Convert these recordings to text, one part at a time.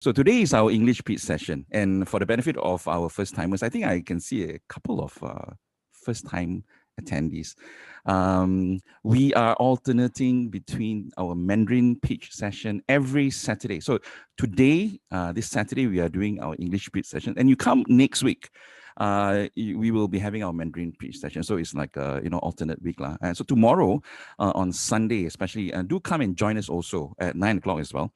So today is our English pitch session, and for the benefit of our first timers, I think I can see a couple of first time attendees. We are alternating between our Mandarin pitch session every Saturday. So today, this Saturday, we are doing our English pitch session, and you come next week. We will be having our Mandarin pitch session. So it's like a alternate week lah. And so tomorrow, on Sunday, especially, do come and join us also at 9 o'clock as well,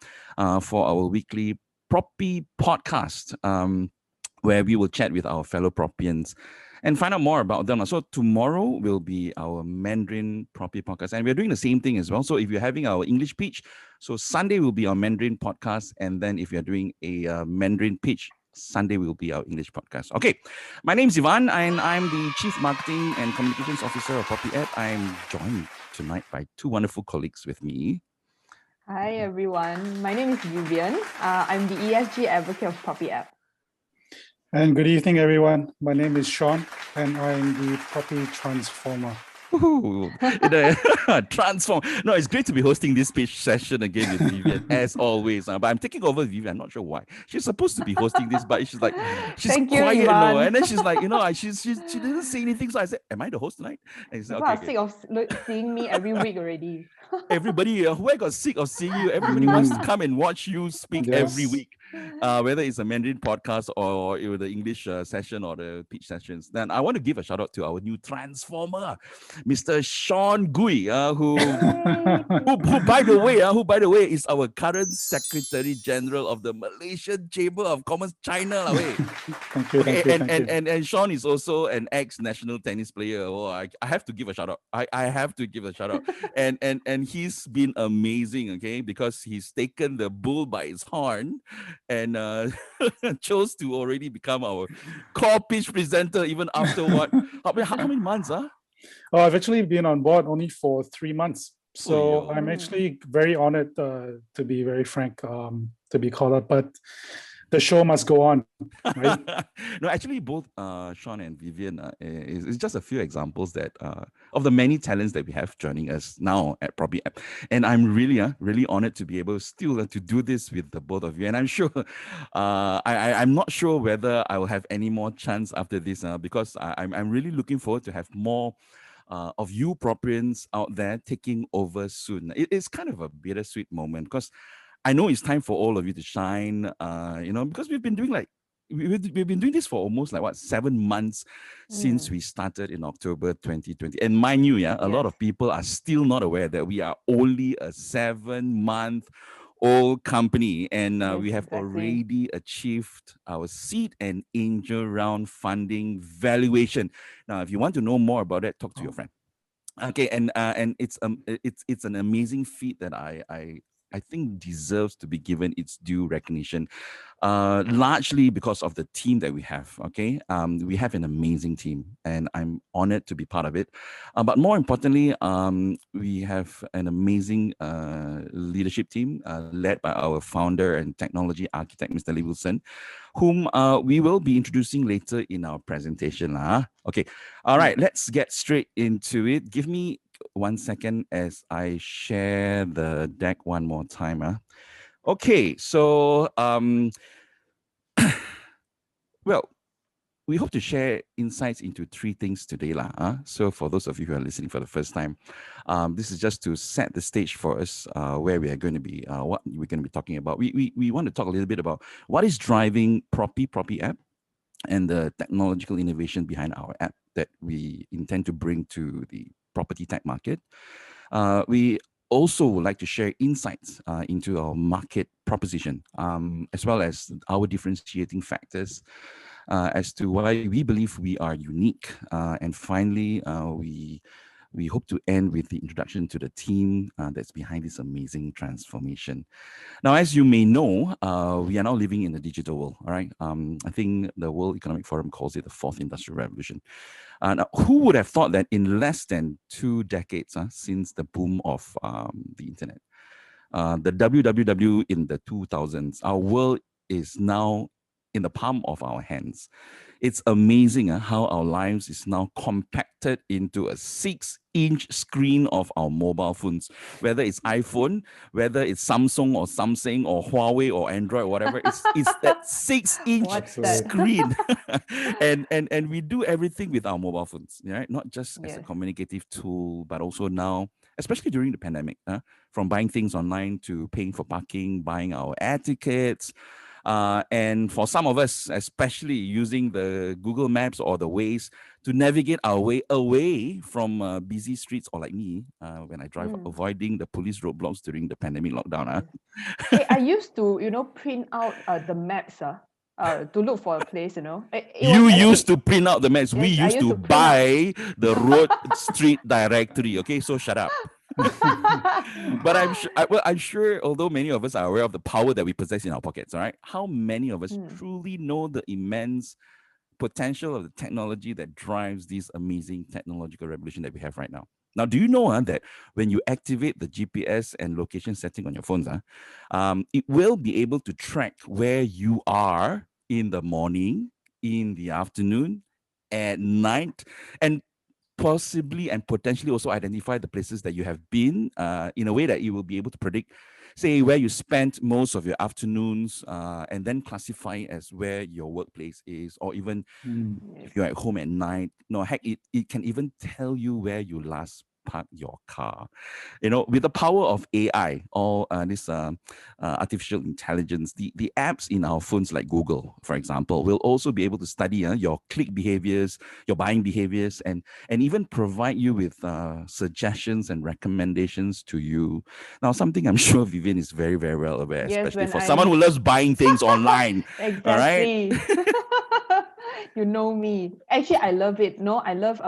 for our weekly Proppy podcast, where we will chat with our fellow Proppians and find out more about them. So tomorrow will be our Mandarin Proppy podcast, and we're doing the same thing as well. So if you're having our English pitch, so Sunday will be our Mandarin podcast, and then if you're doing a Mandarin pitch, Sunday will be our English podcast. Okay, my name is Evan, and I'm the Chief Marketing and Communications Officer of ProppyApp. I'm joined tonight by two wonderful colleagues with me. Hi everyone, my name is Vivian. I'm the ESG advocate of ProppyApp. And good evening everyone, my name is Sean and I'm the Proppy Transformer. Transform. No, it's great to be hosting this pitch session again with Vivian, as always. But I'm taking over Vivian. I'm not sure why. She's supposed to be hosting this, but she's like, she's Thank quiet, you, Ivan. and then she's like, she didn't say anything. So I said, "Am I the host tonight?" And People are sick of seeing me every week already. Everybody, who got sick of seeing you? Everybody wants to come and watch you speak every week. Whether it's a Mandarin podcast or the English session or the pitch sessions. Then I want to give a shout out to our new transformer, Mr. Sean Gooi, who by the way is our current Secretary General of the Malaysian Chamber of Commerce China. Thank you. And Sean is also an ex-national tennis player. Oh, I have to give a shout out. I have to give a shout out. and he's been amazing, okay, because he's taken the bull by its horn and chose to already become our core pitch presenter even after what? How many months? Oh, I've actually been on board only for 3 months. So I'm actually very honored, to be very frank, to be called up. But the show must go on, right? No, actually, both Sean and Vivian is just a few examples that of the many talents that we have joining us now at ProppyApp, and I'm really honored to be able still to do this with the both of you. And I'm sure, I'm not sure whether I will have any more chance after this, because I'm really looking forward to have more of you Proppians out there taking over soon. It's kind of a bittersweet moment because I know it's time for all of you to shine, because we've been doing we've been doing this for almost 7 months since we started in October 2020. And mind you, a lot of people are still not aware that we are only a 7-month-old company, and we have already achieved our seed and angel round funding valuation. Now, if you want to know more about that, talk to your friend. Okay, and it's an amazing feat that I think deserves to be given its due recognition, largely because of the team that we have, okay? We have an amazing team, and I'm honored to be part of it. But more importantly, we have an amazing leadership team led by our founder and technology architect, Mr. Lee Wilson, whom we will be introducing later in our presentation. Okay, all right, let's get straight into it. Give me 1 second as I share the deck one more time. Okay, so well, we hope to share insights into 3 things today. So for those of you who are listening for the first time, this is just to set the stage for us, where we are going to be, what we're going to be talking about. We want to talk a little bit about what is driving ProppyApp and the technological innovation behind our app that we intend to bring to the property tech market. We also would like to share insights into our market proposition, as well as our differentiating factors as to why we believe we are unique. And finally, we hope to end with the introduction to the team that's behind this amazing transformation. Now, as you may know, we are now living in the digital world, all right? I think the World Economic Forum calls it the 4th Industrial Revolution. Now, who would have thought that in less than 2 decades since the boom of the internet, the WWW in the 2000s, our world is now in the palm of our hands. It's amazing how our lives is now compacted into a 6 6-inch screen of our mobile phones, whether it's iPhone, whether it's Samsung or Samsung or Huawei or Android or whatever. It's that 6-inch What's Absolutely. that? screen. and we do everything with our mobile phones, right? Not just as a Yes. communicative tool, but also now, especially during the pandemic, from buying things online to paying for parking, buying our air tickets. And for some of us, especially using the Google Maps or the Waze to navigate our way away from busy streets, or like me, when I drive, avoiding the police roadblocks during the pandemic lockdown. Hey, I used to, print out the maps to look for a place, It was You actually, used to print out the maps. We yes, I used used to to print out. buy the road street directory. Okay, so shut up. But I'm sure, although many of us are aware of the power that we possess in our pockets, all right, how many of us truly know the immense potential of the technology that drives this amazing technological revolution that we have right now? Now, do you know that when you activate the GPS and location setting on your phones, it will be able to track where you are in the morning, in the afternoon, at night, and possibly and potentially also identify the places that you have been in a way that you will be able to predict, say, where you spent most of your afternoons, and then classify it as where your workplace is, or even if you're at home at night. No, heck, it can even tell you where you last parked your car. With the power of AI, or this artificial intelligence, the apps in our phones like Google, for example, will also be able to study your click behaviors, your buying behaviors, and even provide you with suggestions and recommendations to you. Now, something I'm sure Vivian is very, very well aware, Yes, especially when for someone who loves buying things online. All right. Exactly. You know me. Actually, I love it. No, I love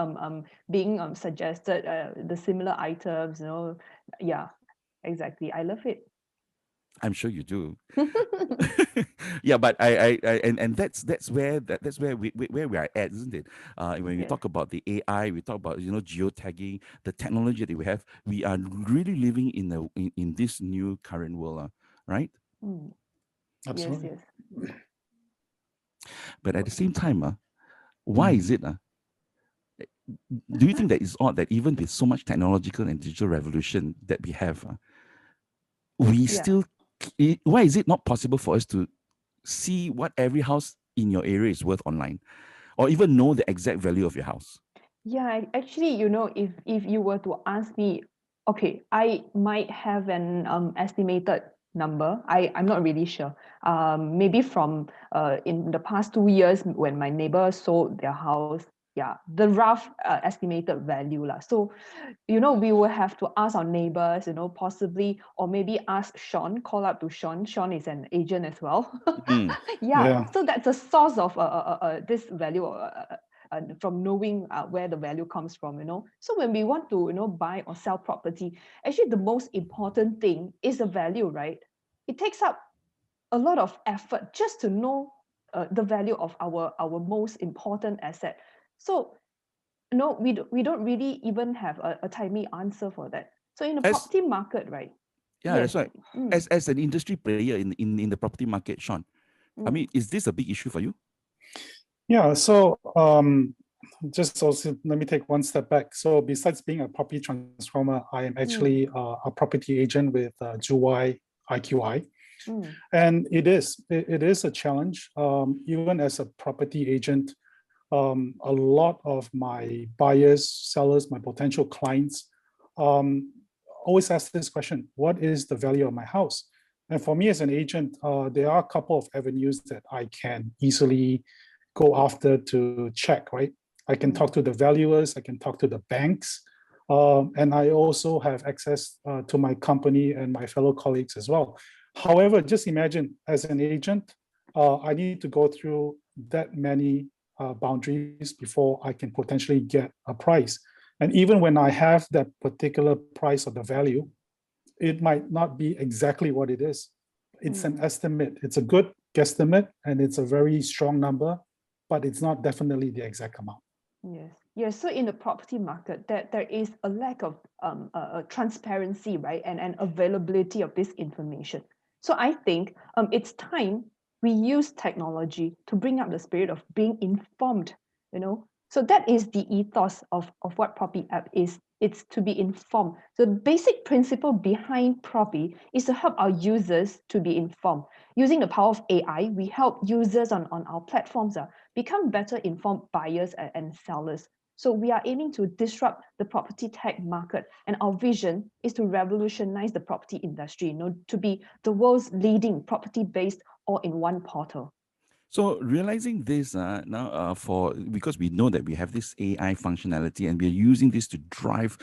being suggested the similar items. Yeah, exactly. I love it. I'm sure you do. Yeah, but and that's where where we are at, isn't it? When we Yes. talk about the AI, we talk about geotagging, the technology that we have. We are really living in this new current world, right? Mm. Yes, Absolutely. yes. But at the same time, why is it? Do you think that it's odd that even with so much technological and digital revolution that we have, we Yeah. still, why is it not possible for us to see what every house in your area is worth online, or even know the exact value of your house? Yeah, actually, if you were to ask me, okay, I might have an estimated number. I'm not really sure. Maybe from in the past 2 years when my neighbor sold their house, yeah, the rough estimated value lah. So, we will have to ask our neighbors, possibly, or maybe ask Sean, call up to Sean. Sean is an agent as well. Mm. Yeah, Yeah. so that's a source of this value from knowing where the value comes from. So when we want to buy or sell property, actually the most important thing is the value, right? It takes up a lot of effort just to know the value of our most important asset. So we don't really even have a timely answer for that. So in the As property market, right? Yeah, that's Yes. right. As an industry player in the property market, Sean, I mean, is this a big issue for you? Yeah. So just also let me take one step back. So besides being a property transformer, I am actually a property agent with Gooi IQI. And it is a challenge. Even as a property agent, a lot of my buyers, sellers, my potential clients always ask this question: what is the value of my house? And for me as an agent, there are a couple of avenues that I can easily go after to check, right? I can talk to the valuers, I can talk to the banks, and I also have access to my company and my fellow colleagues as well. However, just imagine as an agent, I need to go through that many boundaries before I can potentially get a price. And even when I have that particular price or the value, it might not be exactly what it is. It's an estimate. It's a good guesstimate, and it's a very strong number, but it's not definitely the exact amount. Yes. Yes. So in the property market, there is a lack of transparency, right, and availability of this information. So I think it's time we use technology to bring up the spirit of being informed. So that is the ethos of what ProppyApp is It's to be informed. So the basic principle behind Proppy is to help our users to be informed. Using the power of AI, we help users on our platforms become better informed buyers and sellers. So we are aiming to disrupt the property tech market, and our vision is to revolutionize the property industry, to be the world's leading property-based all-in-one portal. So realizing this now for because we know that we have this AI functionality and we're using this to drive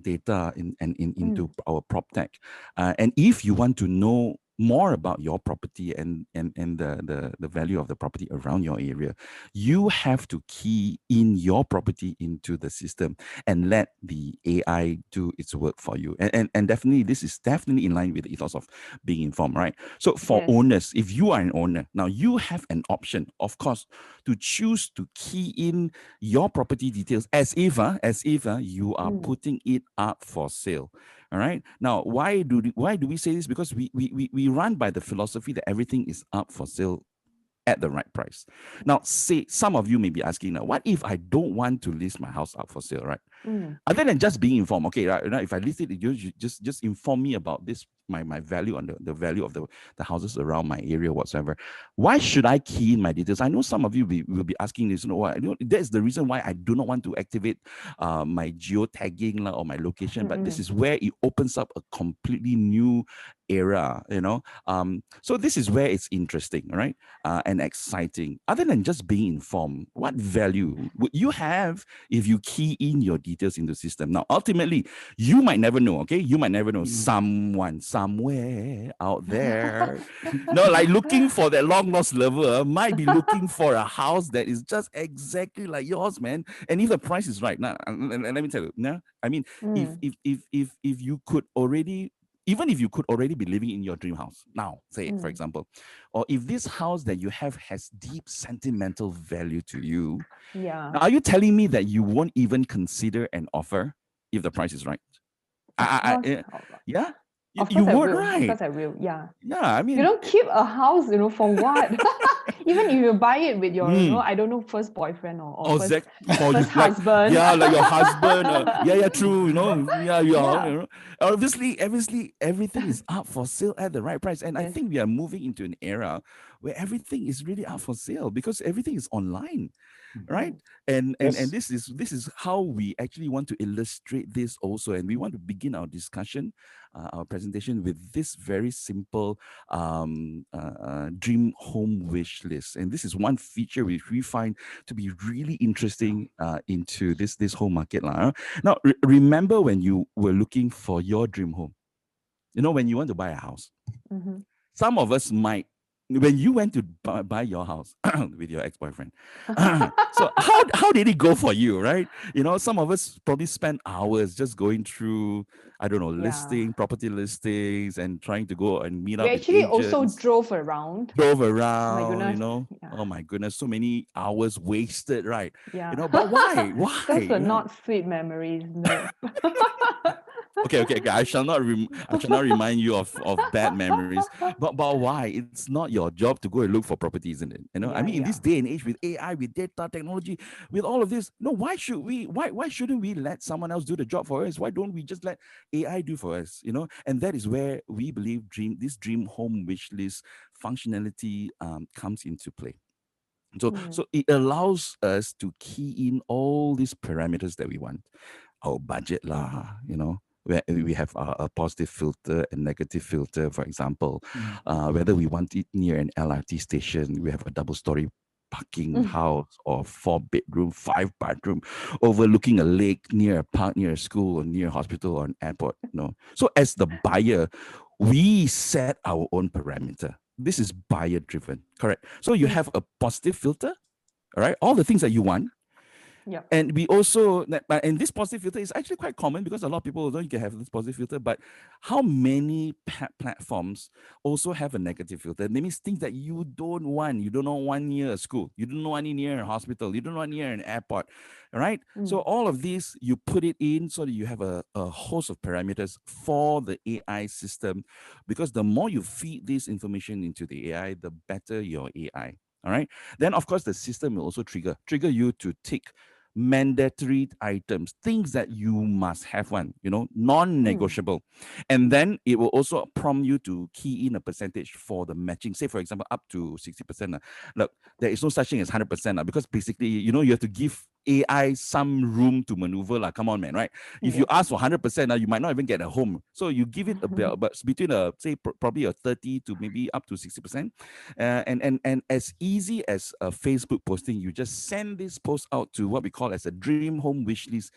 data into our prop tech. And if you want to know more about your property and the value of the property around your area, you have to key in your property into the system and let the AI do its work for you. And definitely this is definitely in line with the ethos of being informed, right? So for Yes. owners, if you are an owner, now you have an option, of course, to choose to key in your property details as if you are putting it up for sale. All right. Now, why do we say this? Because we run by the philosophy that everything is up for sale at the right price. Now, say some of you may be asking, now, what if I don't want to list my house up for sale, right? Other than just being informed, okay, right? If I list it, you just inform me about this, my value on the value of the houses around my area, whatsoever. Why should I key in my details? I know some of you will be asking this. That's the reason why I do not want to activate my geotagging or my location. But this is where it opens up a completely new era. So this is where it's interesting, right? And exciting. Other than just being informed, what value would you have if you key in your details in the system? Now, ultimately, you might never know, okay? You might never know. Someone, somewhere out there, like looking for that long lost lover might be looking for a house that is just exactly like yours, man. And if the price is right, now, let me tell you, I mean, if you could already, even if you could already be living in your dream house now, say, for example, or if this house that you have has deep sentimental value to you, Yeah. now, are you telling me that you won't even consider an offer if the price is right? Yeah, Of you course I would, will. right? Of course I will. Yeah. Yeah, I mean, You don't keep a house, for what? Even if you buy it with your, I don't know, first boyfriend or first, for you, first husband. like your husband. True. Yeah. Obviously, everything is up for sale at the right price, and I Yes. think we are moving into an era where everything is really up for sale because everything is online. Right. And Yes. this is how we actually want to illustrate this also, and we want to begin our discussion, our presentation with this very simple dream home wish list. And this is one feature which we find to be really interesting into this whole market. Now, remember when you were looking for your dream home, when you want to buy a house, some of us might, when you went to buy your house with your ex-boyfriend, so how did it go for you, right? Some of us probably spent hours just going through, I don't know, property listings and trying to go and meet up We with actually also agents. drove around. Drove Oh my around, goodness. Yeah. Oh my goodness, so many hours wasted, right? Yeah. But why? Those were Right? not sweet memories, no. Okay. I shall not remind you of bad memories. But why? It's not your job to go and look for property, isn't it? I mean, in this day and age with AI, with data technology, with all of this, no, why shouldn't we let someone else do the job for us? Why don't we just let AI do for us? And that is where we believe this dream home wish list functionality comes into play. So it allows us to key in all these parameters that we want. Our budget lah, where we have a positive filter and negative filter, for example. Whether we want it near an LRT station, we have a double-story parking house, or 4-bedroom, 5-bathroom, overlooking a lake, near a park, near a school, or near a hospital, or an airport. So as the buyer, we set our own parameter. This is buyer driven, correct? So you have a positive filter, all right? All the things that you want. Yeah. And we also, and this positive filter is actually quite common because a lot of people don't can have this positive filter, but how many platforms also have a negative filter? That means things that you don't want. You don't want near a school. You don't want near a hospital. You don't want near an airport, all right? So all of these, you put it in so that you have a host of parameters for the AI system, because the more you feed this information into the AI, the better your AI. All right. Then, of course, the system will also trigger you to tick mandatory items, things that you must have one, non-negotiable. And then it will also prompt you to key in a percentage for the matching. Say, for example, up to 60%. Look, there is no such thing as 100% because basically, you have to give AI some room to maneuver. Come on, man, right? If you ask for 100%, you might not even get a home. So you give it but between probably a 30 to maybe up to 60%. And as easy as a Facebook posting, you just send this post out to what we call as a dream home wish list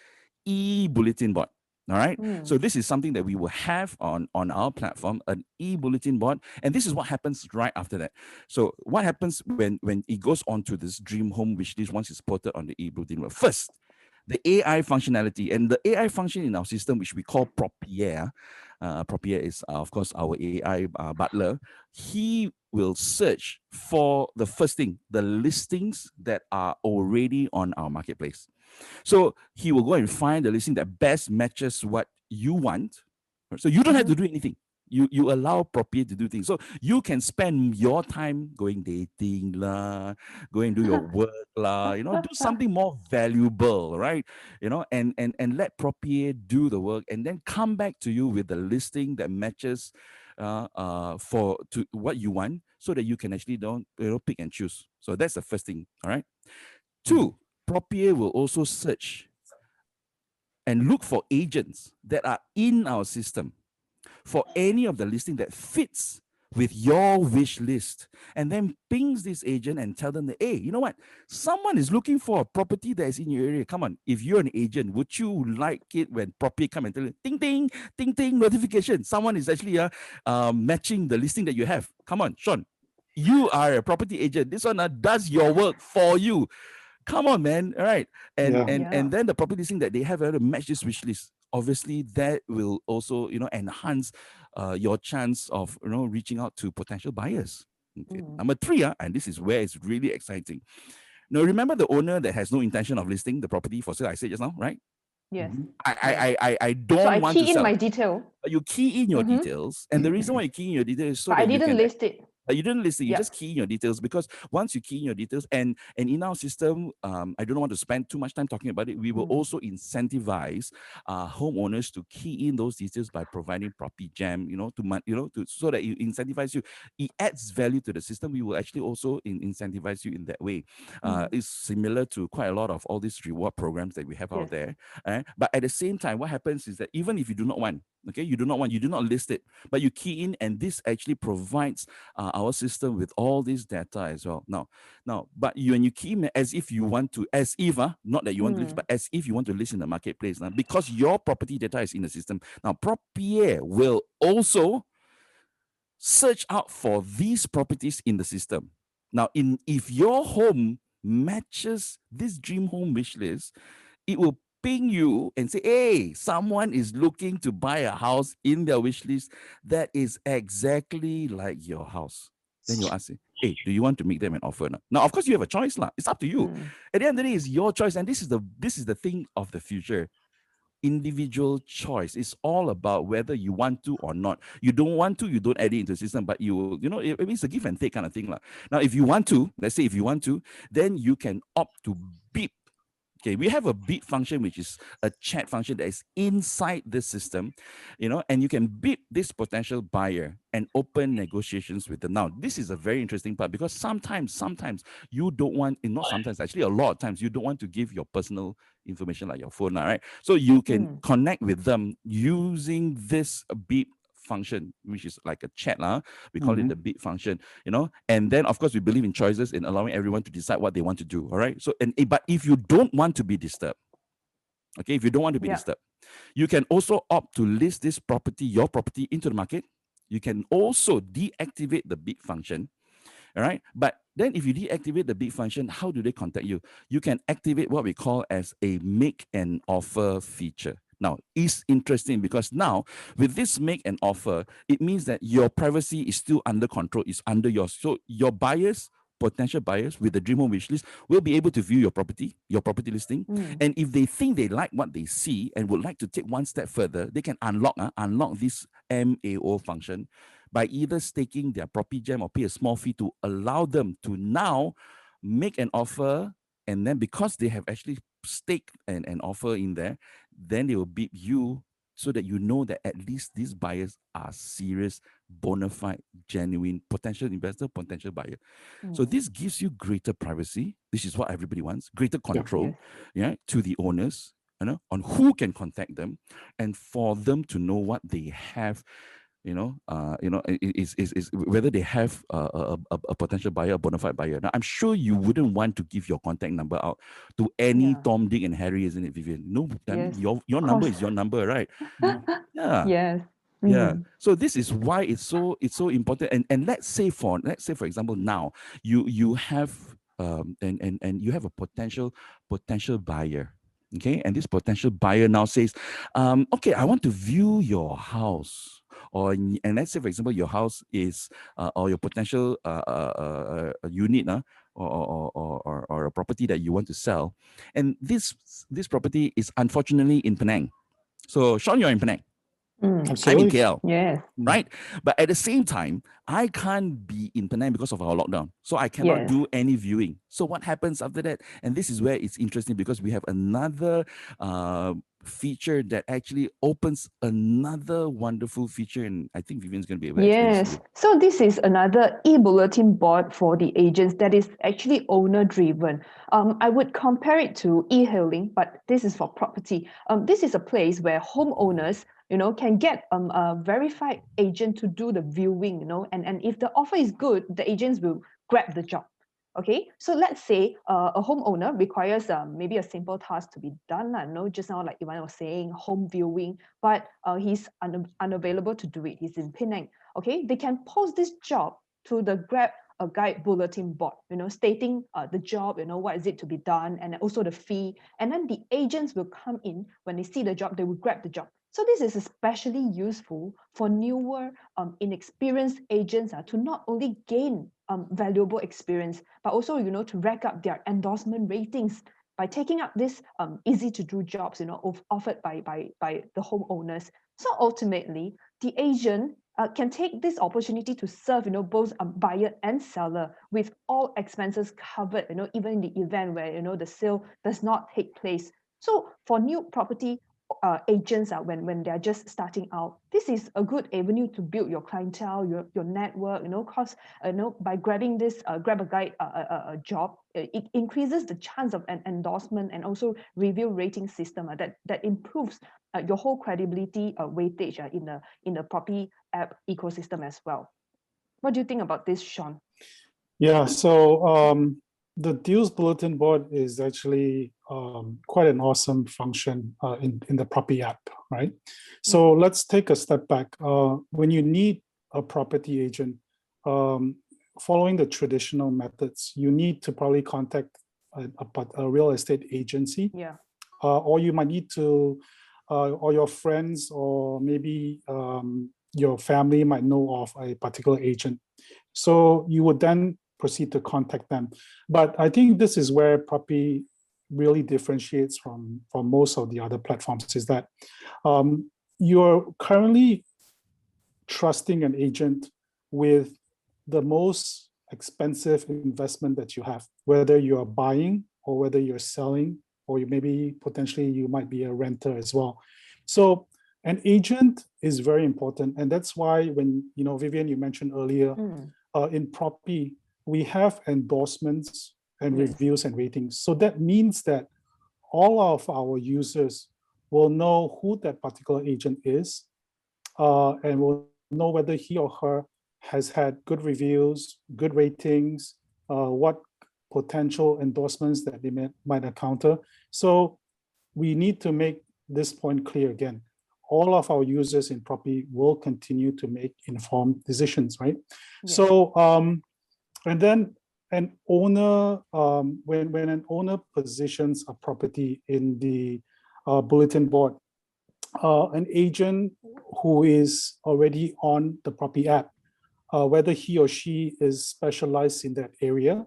e-bulletin board. All right. So this is something that we will have on our platform, an e-bulletin board. And this is what happens right after that. So what happens when it goes on to this dream home wish list once it's ported on the e-bulletin board? First, the AI functionality, and the AI function in our system, which we call ProppyApp. ProppyApp is, of course, our AI butler. He will search for the first thing, the listings that are already on our marketplace. So he will go and find the listing that best matches what you want. So you don't have to do anything. You allow Proppy to do things. So you can spend your time going dating lah, go and do your work lah, do something more valuable, right? And let Proppy do the work and then come back to you with the listing that matches to what you want, so that you can actually don't pick and choose. So that's the first thing. All right. Two, Proppy will also search and look for agents that are in our system for any of the listing that fits with your wish list, and then pings this agent and tell them that, hey, you know what? Someone is looking for a property that is in your area. Come on, if you're an agent, would you like it when Proppy come and tell you, ding, ding, ding, ding, notification, someone is actually matching the listing that you have? Come on, Sean, you are a property agent. This one does your work for you. Come on, man. All right. And then the property listing that they have to match this wish list. Obviously, that will also, enhance your chance of, reaching out to potential buyers. Okay. Number three, and this is where it's really exciting. Now, remember the owner that has no intention of listing the property for sale, I said just now, right? Yes. I don't so I want to key in sell. my detail. You key in your details. And the reason why you key in your details is so but that I didn't list it. You didn't list it. You just key in your details, because once you key in your details, and in our system, I don't want to spend too much time talking about it. We will also incentivize homeowners to key in those details by providing Proppy Jam, so that it incentivize you. It adds value to the system. We will actually also incentivize you in that way. It's similar to quite a lot of all these reward programs that we have out there. But at the same time, what happens is that even if you do not want, you do not list it, but you key in, and this actually provides our system with all this data as well. Now, but when you key in as if you want to, not that you want to list, but as if you want to list in the marketplace now, because your property data is in the system. Now, ProppyApp will also search out for these properties in the system. Now, if your home matches this dream home wish list, it will ping you and say, hey, someone is looking to buy a house in their wish list that is exactly like your house. Then you'll ask, hey, do you want to make them an offer? Now, of course, you have a choice. It's up to you. At the end of the day, it's your choice. And this is the thing of the future. Individual choice. It's all about whether you want to or not. You don't want to, you don't add it into the system, but it's a give and take kind of thing. Now, if you want to, let's say if you want to, then you can opt to beep. Okay, we have a beep function, which is a chat function that is inside this system, and you can beep this potential buyer and open negotiations with them. Now, this is a very interesting part, because sometimes you don't want, not sometimes, actually a lot of times, you don't want to give your personal information like your phone, right? So you can connect with them using this beep function, which is like a chat. We call it the beep function, and then of course we believe in choices, in allowing everyone to decide what they want to do. All right. So but if you don't want to be disturbed, okay, if you don't want to be disturbed, you can also opt to list this property, your property, into the market. You can also deactivate the beep function. All right. But then if you deactivate the beep function, how do they contact you? You can activate what we call as a make an offer feature. Now, it's interesting because now with this make an offer, it means that your privacy is still under control, is under yours. So your buyers, potential buyers with the dream home wish list, will be able to view your property listing. And if they think they like what they see and would like to take one step further, they can unlock this MAO function by either staking their Proppy Gem or pay a small fee to allow them to now make an offer. And then because they have actually stake an offer in there, then they will beep you so that you know that at least these buyers are serious, bona fide, genuine, potential investor, potential buyer. So this gives you greater privacy. This is what everybody wants, greater control, to the owners, on who can contact them, and for them to know what they have, is whether they have a potential buyer, a bona fide buyer. Now, I'm sure you wouldn't want to give your contact number out to any Tom, Dick, and Harry, isn't it, Vivian? No, I mean, your number is your number, right? Yeah. Yes. Yeah. So this is why it's so important. And let's say for example, now you have and you have a potential buyer. Okay, and this potential buyer now says, okay, I want to view your house, and let's say, for example, your house is or your potential unit, or a property that you want to sell, and this property is unfortunately in Penang. So, Sean, you're in Penang. I'm in KL. Yes. Right? But at the same time, I can't be in Penang because of our lockdown. So I cannot do any viewing. So what happens after that? And this is where it's interesting, because we have another feature that actually opens another wonderful feature. And I think Vivian's going to be able to explain this to you. So this is another e-bulletin board for the agents that is actually owner-driven. I would compare it to e-hailing, but this is for property. This is a place where homeowners can get a verified agent to do the viewing, and if the offer is good, the agents will grab the job. Okay, so let's say a homeowner requires maybe a simple task to be done. Just now, like Ivan was saying, home viewing, but he's unavailable to do it. He's in Penang. Okay, they can post this job to the Grab a Guide bulletin board, stating the job, what is it to be done, and also the fee. And then the agents will come in when they see the job, they will grab the job. So this is especially useful for newer, inexperienced agents to not only gain valuable experience, but also, to rack up their endorsement ratings by taking up this easy to do jobs, offered by the homeowners. So ultimately, the agent can take this opportunity to serve, both buyer and seller with all expenses covered, even in the event where, the sale does not take place. So for new property agents when they're just starting out, this is a good avenue to build your clientele, your network, because by grabbing this Grab a Guide job, it increases the chance of an endorsement and also review rating system that improves your whole credibility weightage in the ProppyApp ecosystem as well. What do you think about this, Sean? Yeah, so the deals bulletin board is actually quite an awesome function in the ProppyApp, right? So let's take a step back. When you need a property agent, following the traditional methods, you need to probably contact a real estate agency. Yeah. Or you might need to, or your friends, or maybe your family might know of a particular agent. So you would then proceed to contact them. But I think this is where Proppy really differentiates from most of the other platforms, is that you're currently trusting an agent with the most expensive investment that you have, whether you're buying or whether you're selling, or maybe potentially you might be a renter as well. So an agent is very important. And that's why when, Vivian, you mentioned earlier, in Proppy, we have endorsements and reviews and ratings. So that means that all of our users will know who that particular agent is, and will know whether he or her has had good reviews, good ratings, what potential endorsements that they might encounter. So we need to make this point clear again. All of our users in Proppy will continue to make informed decisions, right? Yes. So, and then an owner, when an owner positions a property in the bulletin board, an agent who is already on the ProppyApp, whether he or she is specialized in that area,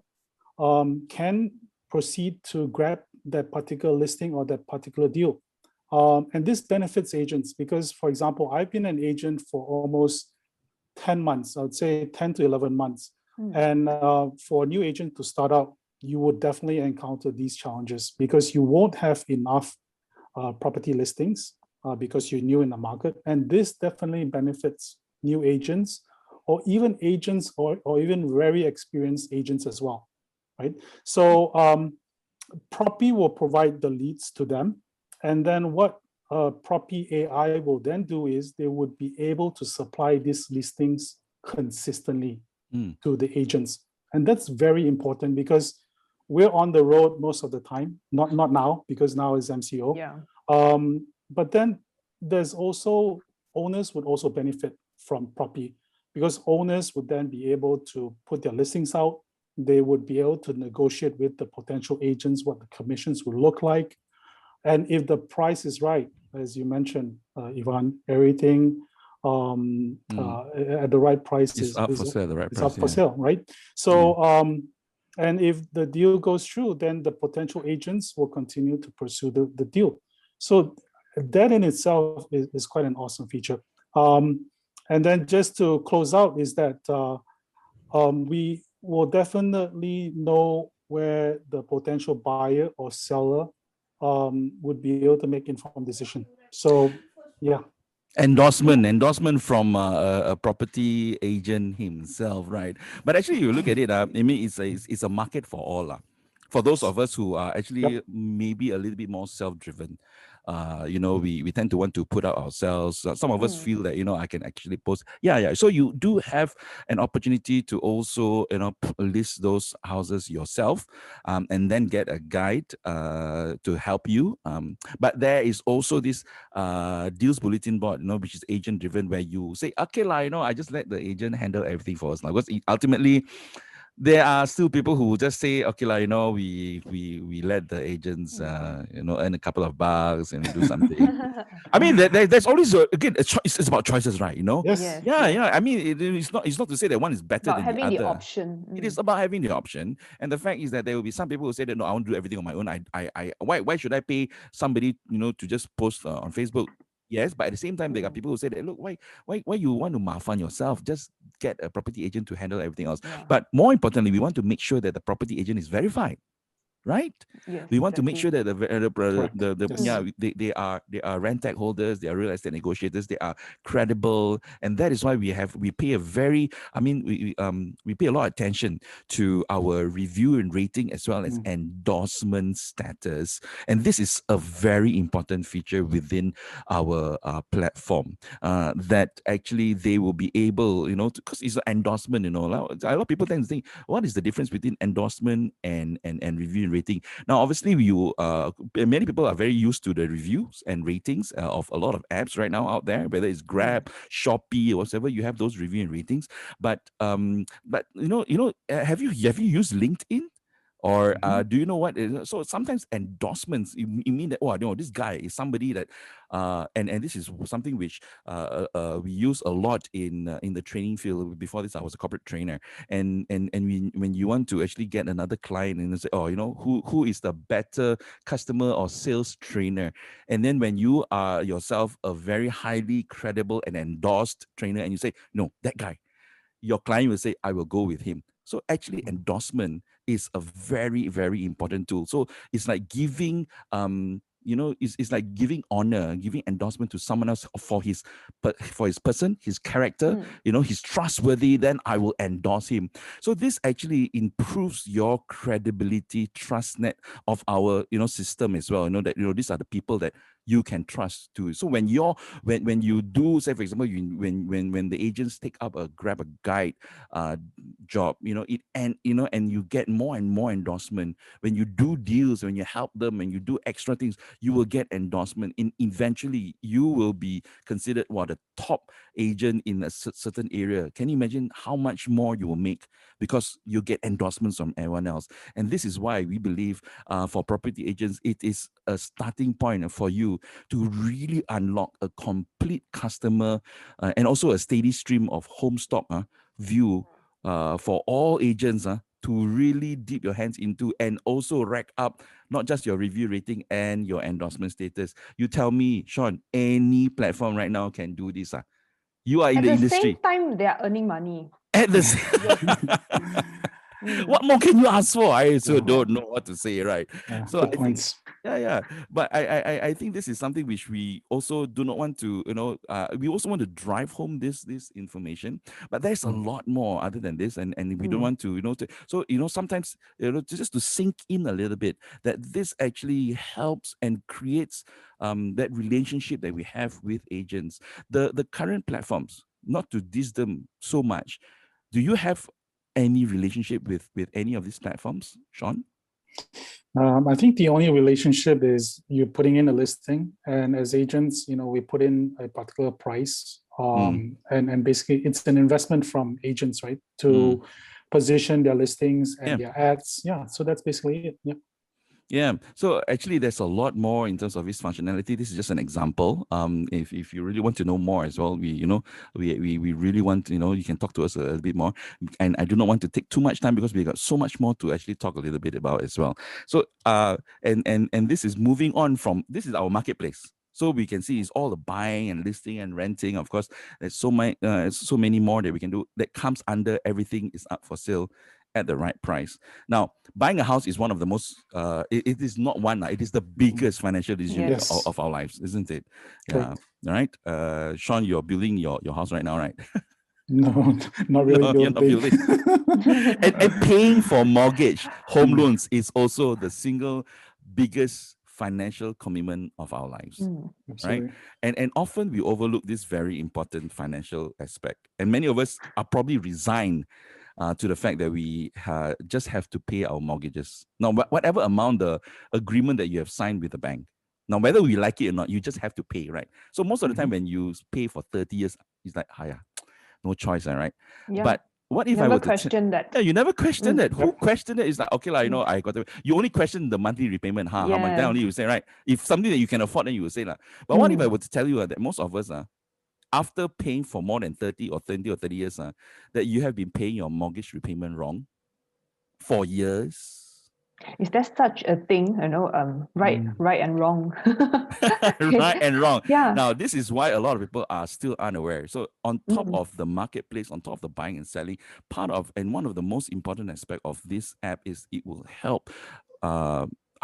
can proceed to grab that particular listing or that particular deal. And this benefits agents because, for example, I've been an agent for almost 10 months, I would say 10 to 11 months. And for a new agent to start out, you would definitely encounter these challenges because you won't have enough property listings because you're new in the market. And this definitely benefits new agents or even agents or even very experienced agents as well, right? So Proppy will provide the leads to them. And then what Proppy AI will then do is they would be able to supply these listings consistently to the agents. And that's very important because we're on the road most of the time, not now, because now is MCO. Yeah. But then there's also, owners would also benefit from Proppy because owners would then be able to put their listings out. They would be able to negotiate with the potential agents what the commissions would look like. And if the price is right, as you mentioned, Ivan, everything at the right price is up for sale, the right is price, up for sale, right? So, and if the deal goes through, then the potential agents will continue to pursue the deal. So that in itself is quite an awesome feature. And then just to close out is that we will definitely know where the potential buyer or seller would be able to make informed decision. So, yeah. Endorsement from a property agent himself, right? But actually, you look at it, I mean, it's a market for all. For those of us who are actually maybe a little bit more self-driven, you know, we tend to want to put out ourselves. Some of us feel that, you know, I can actually post. Yeah. So you do have an opportunity to also, you know, list those houses yourself, and then get a guide to help you. But there is also this deals bulletin board, you know, which is agent driven, where you say, okay, you know, I just let the agent handle everything for us. Because ultimately, there are still people who just say, okay, you know, we let the agents, you know, earn a couple of bucks and do something. I mean, there's always again, it's about choices, right? You know. Yes. Yeah. I mean, it's not to say that one is better About than having the the other. option. It is about having the option, and the fact is that there will be some people who say that no, I want to do everything on my own. Why should I pay somebody, you know, to just post on Facebook? Yes, but at the same time, there are people who say that, look, why you want to mafan yourself? Just get a property agent to handle everything else. Yeah. But more importantly, we want to make sure that the property agent is verified, right? Yes, We want to make sure that they are rent tag holders, they are real estate negotiators, they are credible, and that is why we pay a very, I mean, we pay a lot of attention to our review and rating as well as endorsement status, and this is a very important feature within our platform, that actually they will be able, you know, because it's an endorsement, you know, a lot of people tend to think, what is the difference between endorsement and review and rating? Now, obviously, many people are very used to the reviews and ratings of a lot of apps right now out there, whether it's Grab, Shopee, or whatever. You have those review and ratings, but have you used LinkedIn? Or do you know what? So sometimes endorsements, you mean that, oh, no, this guy is somebody that, and this is something which we use a lot in the training field. Before this, I was a corporate trainer, and when you want to actually get another client and say, oh, you know, who is the better customer or sales trainer, and then when you are yourself a very highly credible and endorsed trainer, and you say, no, that guy, your client will say, I will go with him. So actually endorsement is a very, very important tool. So it's like giving, it's like giving honor, giving endorsement to someone else for his person, his character, you know, he's trustworthy, then I will endorse him. So this actually improves your credibility, trust net of our, you know, system as well. You know, that, you know, these are the people that you can trust too. So when you do, say for example, when the agents take up a grab a guide job, you know, and you get more and more endorsement. When you do deals, when you help them and you do extra things, you will get endorsement. Eventually you will be considered a top agent in a certain area. Can you imagine how much more you will make because you get endorsements from everyone else? And this is why we believe for property agents, it is a starting point for you to really unlock a complete customer and also a steady stream of home stock view for all agents to really dip your hands into and also rack up not just your review rating and your endorsement status. You tell me, Sean, any platform right now can do this. You are in the industry. At the same time, they are earning money. At the same What more can you ask for? I also Yeah. don't know what to say, right? Yeah, So good I think, points. yeah. But I think this is something which we also do not want to, we also want to drive home this information. But there's a lot more other than this, and we don't want to, so sometimes, just to sink in a little bit that this actually helps and creates that relationship that we have with agents. The current platforms, not to diss them so much, do you have any relationship with any of these platforms, Sean? I think the only relationship is you putting in a listing, and as agents, we put in a particular price, and basically it's an investment from agents, right, to position their listings and their ads. Yeah, so that's basically it. Yeah. Yeah. So actually, there's a lot more in terms of its functionality. This is just an example. If you really want to know more as well, we really want, you can talk to us a bit more. And I do not want to take too much time because we got so much more to actually talk a little bit about as well. So and this is moving on from, this is our marketplace. So we can see it's all the buying and listing and renting. Of course, there's so many more that we can do that comes under everything is up for sale at the right price. Now, buying a house is one of the most, it is not one, it is the biggest financial decision Yes. of our lives, isn't it? Correct. Yeah. All right. Sean, you're building your house right now, right? No, not really No, you're not building. and paying for mortgage, home loans is also the single biggest financial commitment of our lives. Right. And often we overlook this very important financial aspect. And many of us are probably resigned to the fact that we just have to pay our mortgages. Now, whatever amount, the agreement that you have signed with the bank, now, whether we like it or not, you just have to pay, right? So most of the time when you pay for 30 years, it's like, no choice, right? Yeah. But what if never I were to question that? Yeah, you never question that. Who questioned it? It's like, okay, I got to. You only question the monthly repayment, how much? Then only you say, right? If something that you can afford, then you will say, But what if I were to tell you that most of us, after paying for more than 30 or 20 or 30 years, that you have been paying your mortgage repayment wrong for years? Is there such a thing, right and wrong? Right and wrong. Yeah. Now, this is why a lot of people are still unaware. So on top of the marketplace, on top of the buying and selling, one of the most important aspect of this app is it will help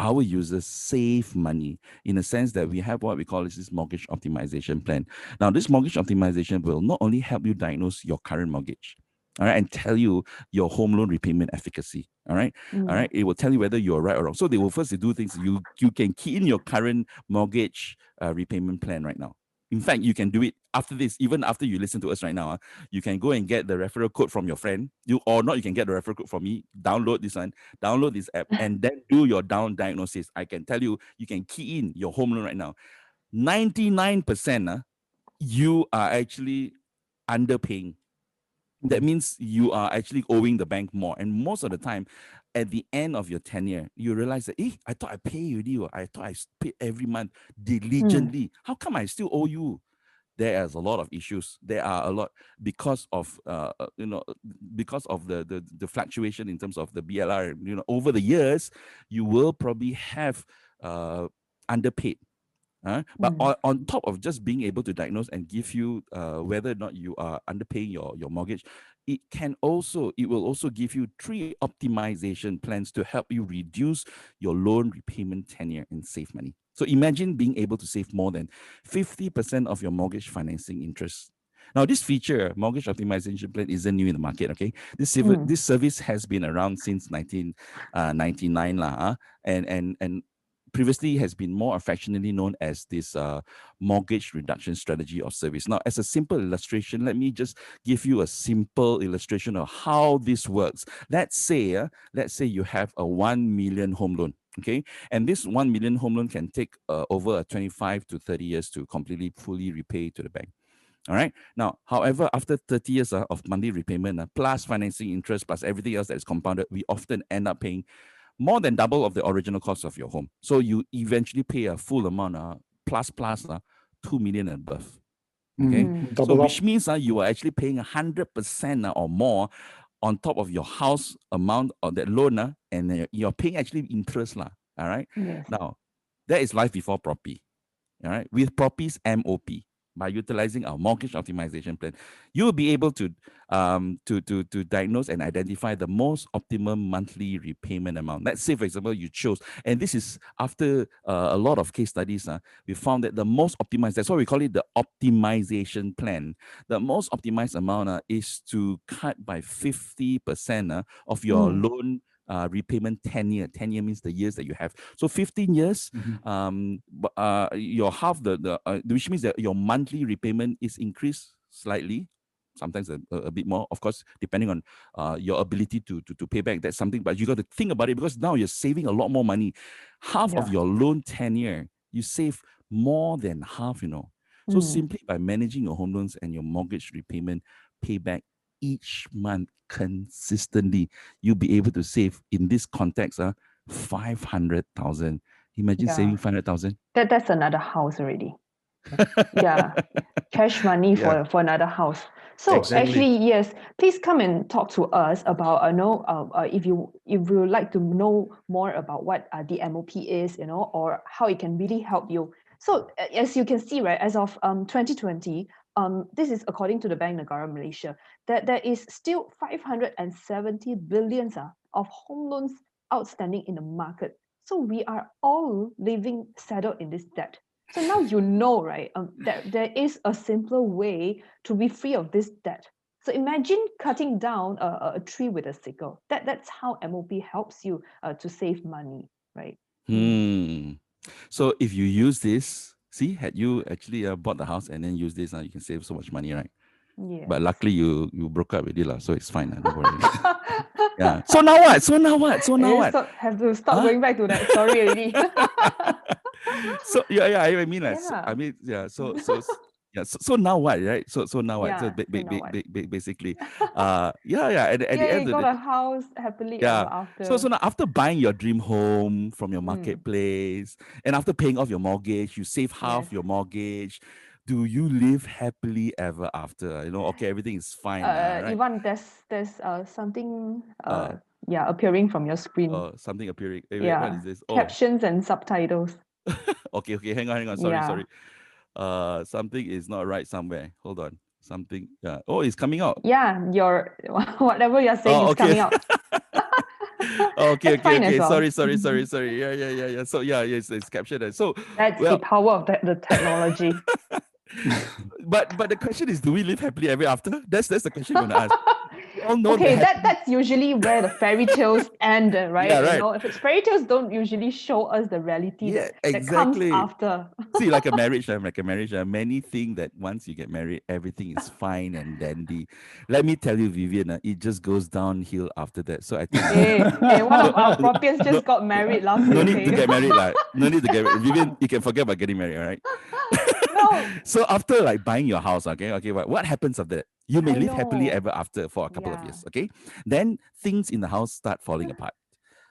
our users save money, in a sense that we have what we call this mortgage optimization plan. Now, this mortgage optimization will not only help you diagnose your current mortgage, all right, and tell you your home loan repayment efficacy. All right. It will tell you whether you're right or wrong. So they will first do things. You can key in your current mortgage repayment plan right now. In fact, you can do it after this, even after you listen to us right now. You can go and get the referral code from your friend. You can get the referral code from me. Download this app, and then do your down diagnosis. I can tell you, you can key in your home loan right now. 99%, you are actually underpaying. That means you are actually owing the bank more. And most of the time, at the end of your tenure, you realize that, I thought I pay already, or I thought I pay every month diligently. How come I still owe you? There is a lot of issues. There are a lot because of because of the fluctuation in terms of the BLR. Over the years, you will probably have underpaid. But on top of just being able to diagnose and give you whether or not you are underpaying your mortgage, it will also give you 3 optimization plans to help you reduce your loan repayment tenure and save money. So imagine being able to save more than 50% of your mortgage financing interest. Now, this feature, mortgage optimization plan, isn't new in the market. Okay, this service has been around since 1999 and previously has been more affectionately known as this mortgage reduction strategy or service. Now, as a simple illustration, let me just give you a simple illustration of how this works. Let's say you have a 1 million home loan. Okay, and this 1 million home loan can take over 25 to 30 years to completely fully repay to the bank. All right. Now, however, after 30 years of monthly repayment, plus financing interest, plus everything else that is compounded, we often end up paying more than double of the original cost of your home. So you eventually pay a full amount, plus 2 million and above. Okay, so which means you are actually paying 100% or more on top of your house amount of that loan, and you're paying actually interest. All right. Yes. Now, that is life before Proppy. All right, with Proppy's MOP, by utilizing our mortgage optimization plan, you will be able to diagnose and identify the most optimum monthly repayment amount. Let's say, for example, you chose, and this is after a lot of case studies, we found that the most optimized, that's why we call it the optimization plan. The most optimized amount is to cut by 50% of your loan repayment tenure. Tenure means the years that you have. So 15 years, your half which means that your monthly repayment is increased slightly, sometimes a bit more, of course, depending on your ability to pay back. That's something, but you got to think about it, because now you're saving a lot more money. Half of your loan tenure, you save more than half, So simply by managing your home loans and your mortgage repayment payback each month consistently, you'll be able to save, in this context, 500,000. Imagine saving 500,000. That's another house already. Yeah, cash money for another house. So actually, yes, please come and talk to us about if you would like to know more about what the MOP is, or how it can really help you. So as you can see, right, as of 2020, this is according to the Bank Negara Malaysia, that there is still 570 billion of home loans outstanding in the market. So we are all living saddled in this debt. So now right, that there is a simpler way to be free of this debt. So imagine cutting down a tree with a sickle. That's how MOP helps you to save money, right? So if you use this, see, had you actually bought the house and then use this, you can save so much money, right? Yeah. But luckily you broke up with it, so it's fine. Don't worry. Yeah. So now what? So now what? Have to stop going back to that story already. So I mean, So now what, right? So now what? So basically, at the end you of got the a house happily ever after. So now after buying your dream home from your marketplace, and after paying off your mortgage, you save half your mortgage. Do you live happily ever after? Okay, everything is fine. Right? Ivan, there's something appearing from your screen. Something appearing. Wait, what is this? Captions and subtitles. Okay, hang on. Sorry. Something is not right somewhere. Hold on. Something. Oh, it's coming out. Yeah, your whatever you're saying is coming out. Okay. Well. Sorry. Yeah. So it's captured. So that's the power of the technology. but the question is, do we live happily ever after? That's the question I'm gonna ask. Okay, that's usually where the fairy tales end, right? Yeah, right. If it's fairy tales don't usually show us the reality that comes after. See, like a marriage, many think that once you get married, everything is fine and dandy. Let me tell you, Vivian, it just goes downhill after that. So I think one of our Proppians just got married last week. No need to get married, no need to get married. Vivian, you can forget about getting married, all right? No. So after buying your house, okay, what happens after that? You may live happily ever after for a couple of years, okay? Then things in the house start falling apart.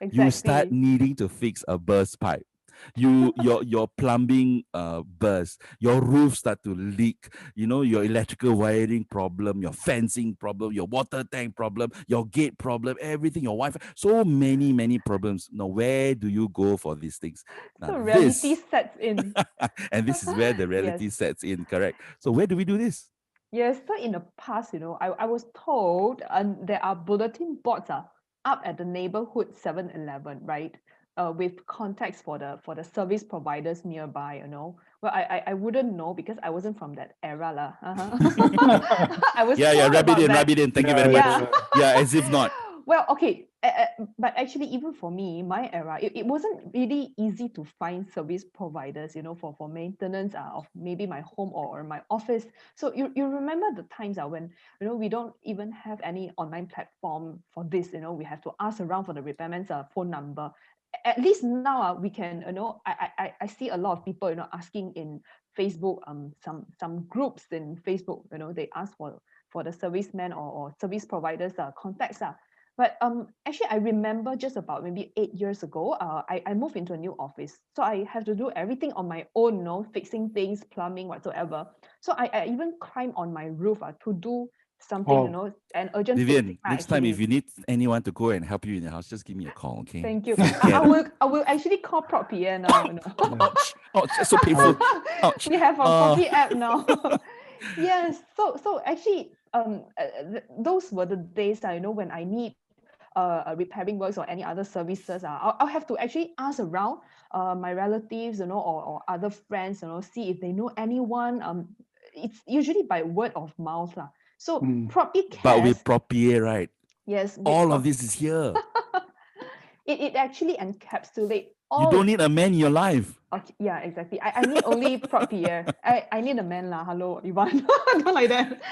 Exactly. You start needing to fix a burst pipe. Your plumbing burst, your roof start to leak, your electrical wiring problem, your fencing problem, your water tank problem, your gate problem, everything, your Wi-Fi, so many problems. Now, where do you go for these things? Now, so reality sets in. And this is where the reality sets in, correct? So where do we do this? Yes, so in the past, I was told there are bulletin boards up at the neighborhood 7-Eleven, right? With contacts for the service providers nearby, Well, I wouldn't know because I wasn't from that era lah. I was rub it in. Thank you very much. Yeah, as if not. Well, okay, but actually, even for me, my era, it wasn't really easy to find service providers, for maintenance of maybe my home or my office. So you remember the times when, we don't even have any online platform for this, we have to ask around for the repairman's phone number. At least now we can, I see a lot of people, asking in Facebook, some groups in Facebook, they ask for the serviceman or service providers contacts. But actually, I remember just about maybe 8 years ago, I moved into a new office. So I have to do everything on my own, fixing things, plumbing, whatsoever. So I even climbed on my roof to do something, Oh. an urgent Vivian, fixing. next time if you need anyone to go and help you in the house, just give me a call, okay? Thank you. Forget I will actually call Proppy now. Ouch! Ouch! That's so painful. Ouch! We have a ProppyApp now. Yes. So actually, those were the days that when I need repairing works or any other services. I'll have to actually ask around my relatives, or other friends, see if they know anyone. It's usually by word of mouth, lah. So Proppy But with cares. ProppyApp, right? Yes. with All of this is here. it actually encapsulates all. You don't need a man in your life. Okay, yeah, exactly. I need only ProppyApp. I need a man lah. Hello, Ivan. Don't like that.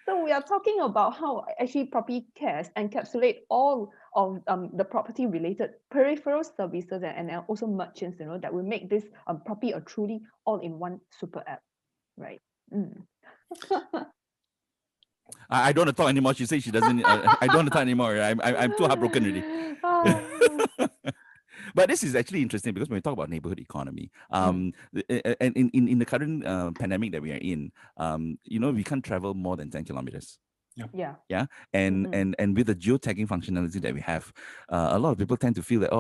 So we are talking about how actually Proppy cares encapsulate all of the property related peripheral services and also merchants, that will make this Proppy a truly all-in-one super app, right? I don't want to talk anymore. She says she doesn't. I don't want to talk anymore. I'm too heartbroken already. But this is actually interesting because when we talk about neighborhood economy, and in the current pandemic that we are in, we can't travel more than 10 kilometers. Yeah. And with the geotagging functionality that we have, a lot of people tend to feel that,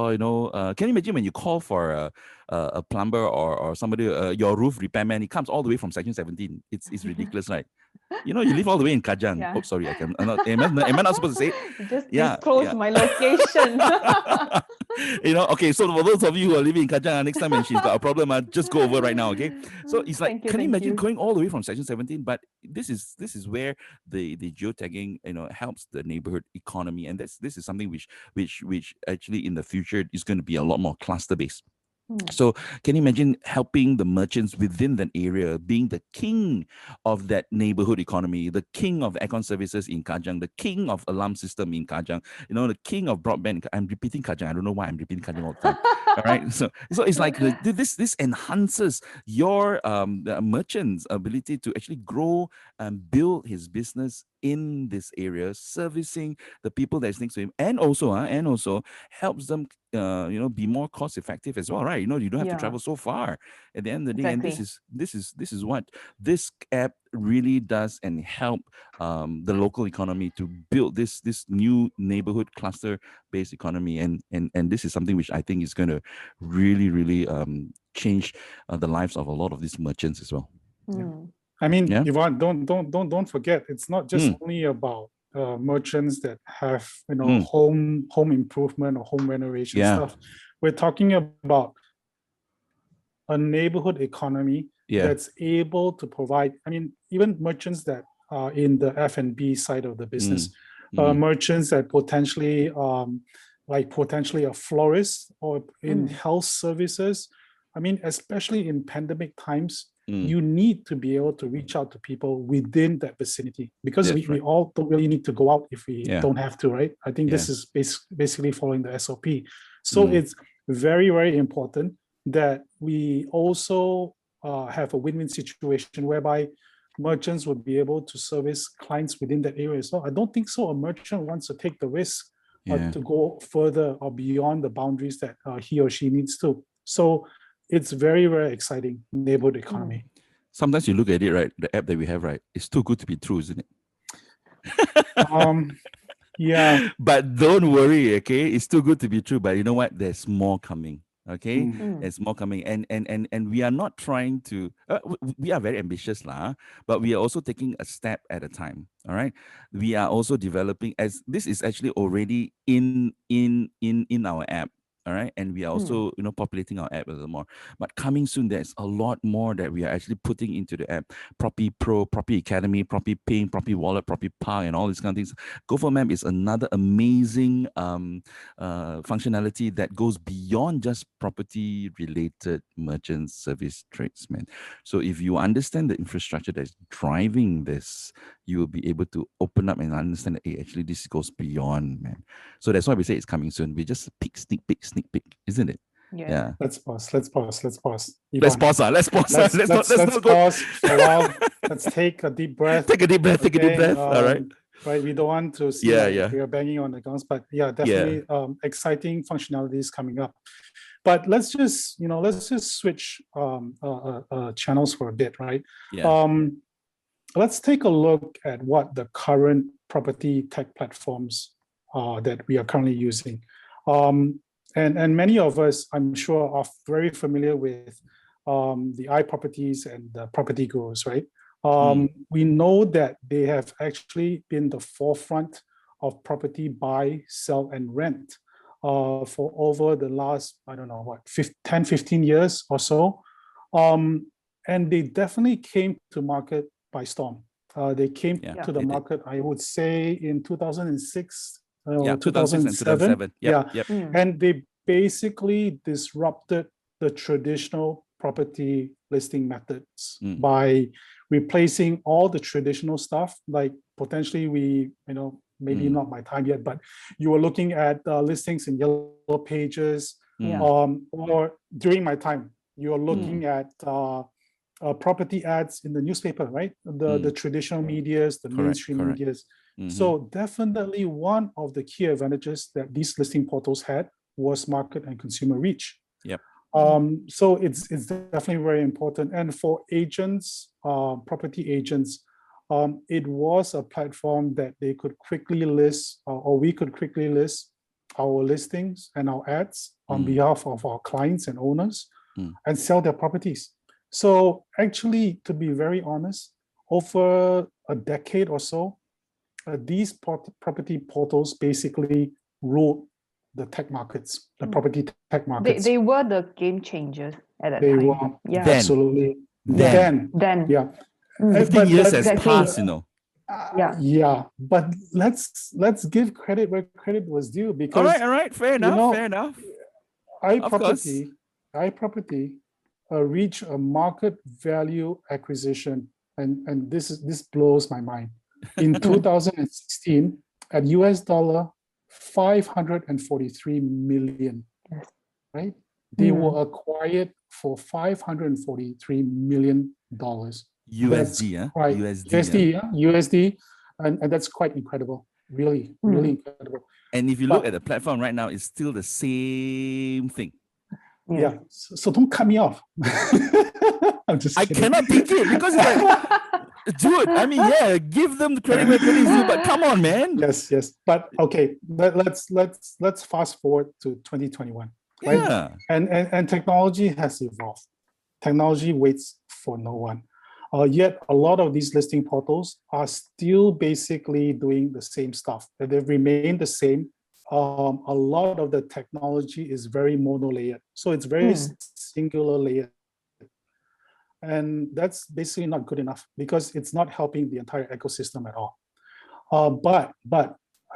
can you imagine when you call for a plumber or somebody, your roof repairman, he comes all the way from section 17. It's ridiculous, right? You live all the way in Kajang. Yeah. Oh, sorry, am I not supposed to say it? Just disclose my location. Okay, so for those of you who are living in Kajang, next time when she's got a problem, just go over right now, okay? So it's like, can you imagine going all the way from section 17? But this is where the geotagging, helps the neighborhood economy, and this is something which actually in the future is going to be a lot more cluster based. So can you imagine helping the merchants within that area, being the king of that neighborhood economy, the king of aircon services in Kajang, the king of alarm system in Kajang, the king of broadband. I'm repeating Kajang. I don't know why I'm repeating Kajang all the time. All right. So it's like this enhances your merchant's ability to actually grow and build his business in this area, servicing the people that's next to him, and also helps them be more cost effective as well, right? You don't have to travel so far at the end of the day. Exactly. And this is what this app really does, and help the local economy to build this new neighborhood cluster based economy, and this is something which I think is going to really change the lives of a lot of these merchants as well. I mean, Yvonne, don't forget, it's not just only about merchants that have home improvement or home renovation stuff. We're talking about a neighborhood economy that's able to provide. I mean, even merchants that are in the F&B side of the business, merchants that potentially potentially a florist or in health services. I mean, especially in pandemic times, you need to be able to reach out to people within that vicinity, because we all don't really need to go out if we don't have to, right? I think this is basically following the SOP. So it's very, very important that we also have a win-win situation whereby merchants would be able to service clients within that area as well. I don't think so a merchant wants to take the risk to go further or beyond the boundaries that he or she needs to. So it's very, very exciting neighborhood economy. Sometimes you look at it, right? The app that we have, right? It's too good to be true, isn't it? Yeah. But don't worry, okay? It's too good to be true. But you know what? There's more coming. Okay, there's more coming, and we are not trying to. We are very ambitious, lah. But we are also taking a step at a time. All right, we are also developing, as this is actually already in our app. All right, and we are also populating our app a little more. But coming soon, there's a lot more that we are actually putting into the app. Proppy Pro, Proppy Academy, Proppy Ping, Proppy Wallet, Proppy Park, and all these kind of things. GoForMap is another amazing functionality that goes beyond just property-related merchants, service tradesmen. So if you understand the infrastructure that's driving this, you will be able to open up and understand that, hey, actually this goes beyond, man. So that's why we say it's coming soon. We just sneak peek, isn't it? Yeah. Let's pause. Let's pause. Let's pause. Let's pause. Let's pause for a while. Let's take a deep breath. Take a deep breath. All right. Right. We don't want to see we are banging on the guns, but definitely exciting functionalities coming up. But let's just switch channels for a bit, right? let's take a look at what the current property tech platforms that we are currently using. And many of us, I'm sure, are very familiar with the iProperties and the property gurus, right? We know that they have actually been the forefront of property buy, sell, and rent for over the last, I don't know, what, 10, 15 years or so. And they definitely came to market by storm. They came to the market, I would say, in 2006, 2006 and 2007. And they basically disrupted the traditional property listing methods by replacing all the traditional stuff. Like potentially maybe not my time yet, but you were looking at listings in Yellow Pages, or during my time, you are looking at property ads in the newspaper, right? The traditional medias, the mainstream medias. So definitely one of the key advantages that these listing portals had was market and consumer reach. So it's definitely very important. And for agents, property agents, it was a platform that they could quickly list, or we could quickly list our listings and our ads on behalf of our clients and owners and sell their properties. So actually, to be very honest, over a decade or so, these property portals basically ruled the tech markets, the property tech markets. They were the game changers at that They time. were, absolutely. Then. 15 years has passed, but let's give credit where credit was due, because all right, fair enough. iProperty reach a market value acquisition, and this blows my mind. In 2016, at US dollar 543 million, right? They were acquired for $543 million. USD, USD, and that's quite incredible. Really incredible. And if you look at the platform right now, it's still the same thing. So don't cut me off. I'm just kidding. I cannot take it because it's like, dude, I mean, give them the credit where credit is due, but come on, man. Yes. But okay, let's fast forward to 2021. Right? And technology has evolved. Technology waits for no one. Yet a lot of these listing portals are still basically doing the same stuff. They've remained the same. A lot of the technology is very mono-layered. So it's very singular layered. And that's basically not good enough because it's not helping the entire ecosystem at all. But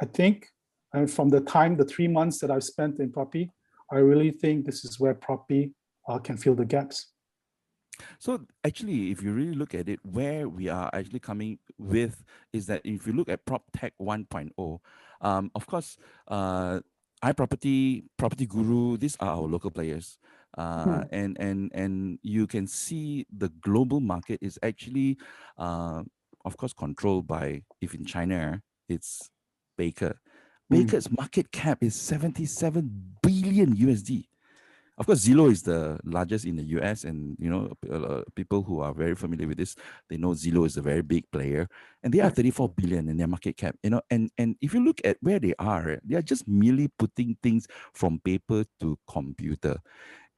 I think, and from the 3 months that I've spent in Proppy, I really think this is where Proppy can fill the gaps. So actually, if you really look at it, where we are actually coming with is that if you look at PropTech 1.0, of course, iProperty, Property Guru, these are our local players. And you can see the global market is actually, of course, controlled by, if in China, it's Baker. Baker's market cap is 77 billion USD. Of course, Zillow is the largest in the US, and people who are very familiar with this, they know Zillow is a very big player, and they are 34 billion in their market cap. And if you look at where they are just merely putting things from paper to computer,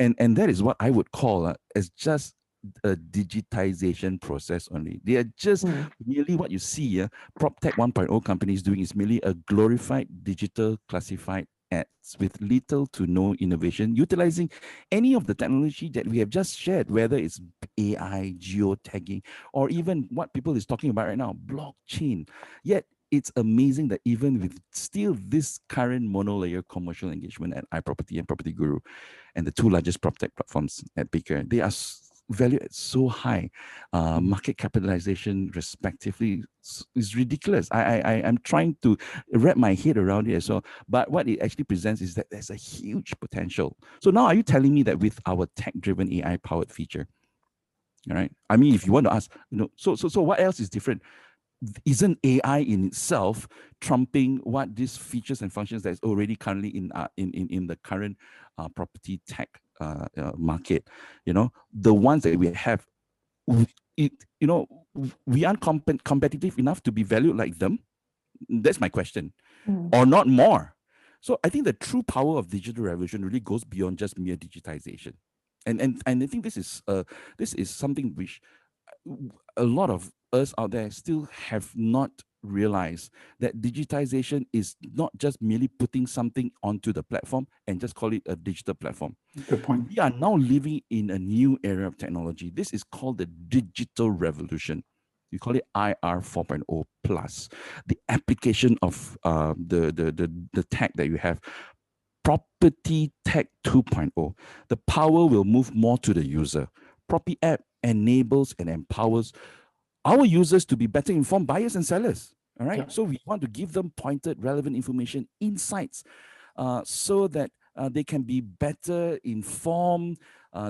and that is what I would call as just a digitization process only. They are just merely what you see. PropTech 1.0 companies doing is merely a glorified digital classified ads with little to no innovation, utilizing any of the technology that we have just shared, whether it's AI, geotagging, or even what people is talking about right now, blockchain. Yet it's amazing that even with still this current monolayer commercial engagement at iProperty and Property Guru, and the two largest PropTech platforms at Baker, they are valued at so high, market capitalization respectively is ridiculous. I'm trying to wrap my head around it. So, but what it actually presents is that there's a huge potential. So now, are you telling me that with our tech-driven AI-powered feature, all right? I mean, if you want to ask, so what else is different? Isn't AI in itself trumping what these features and functions that is already currently in the current property tech market? The ones that we have, we aren't competitive enough to be valued like them? That's my question. Or not more. So I think the true power of digital revolution really goes beyond just mere digitization. And I think this is something which a lot of us out there still have not realized, that digitization is not just merely putting something onto the platform and just call it a digital platform. Good point. We are now living in a new era of technology. This is called the digital revolution. We call it IR 4.0 plus. The application of the tech that you have, property tech 2.0. The power will move more to the user. ProppyApp enables and empowers our users to be better informed buyers and sellers. All right. Yeah. So we want to give them pointed, relevant information, insights, so that they can be better informed.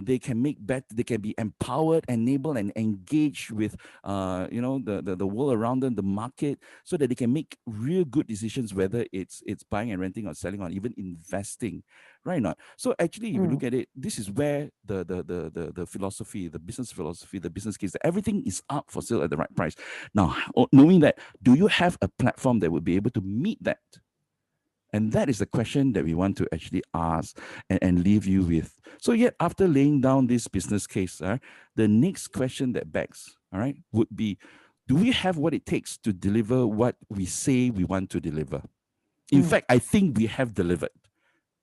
They can they can be empowered, enabled, and engaged with the world around them, the market, so that they can make real good decisions, whether it's buying and renting or selling or even investing, right? Not so. Actually, if you look at it, this is where the philosophy, the business philosophy, the business case, everything is up for sale at the right price. Now, knowing that, do you have a platform that would be able to meet that? And that is the question that we want to actually ask and leave you with. So yet, after laying down this business case, the next question that begs, all right, would be, do we have what it takes to deliver what we say we want to deliver? In fact, I think we have delivered.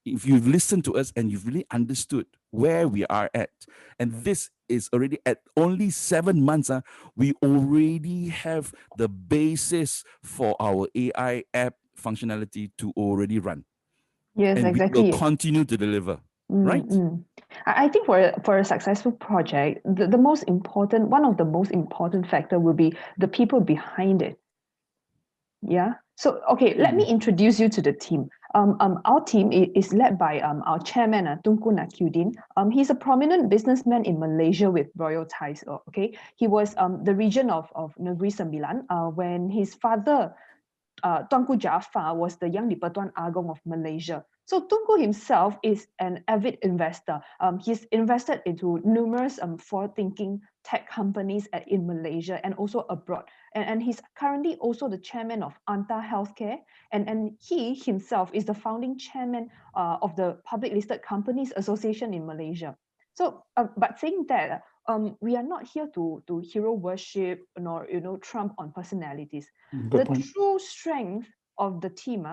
If you've listened to us and you've really understood where we are at, and this is already at only 7 months, we already have the basis for our AI app functionality to already run. Yes, and exactly. we will continue to deliver, right? I think for a successful project, the most important, one of the most important factor will be the people behind it. Yeah. So, okay, let me introduce you to the team. Our team is led by our chairman, Tunku Nakyudin. He's a prominent businessman in Malaysia with royal ties. Okay, he was the regent of Negeri Sembilan when his father, Tunku Jaafar, was the Yang di-Pertuan Agong of Malaysia. So Tunku himself is an avid investor. He's invested into numerous forward-thinking tech companies in Malaysia and also abroad. And he's currently also the chairman of Anta Healthcare. And he himself is the founding chairman of the Public Listed Companies Association in Malaysia. So, but saying that, we are not here to hero worship nor trump on personalities. Good The point. true strength of the team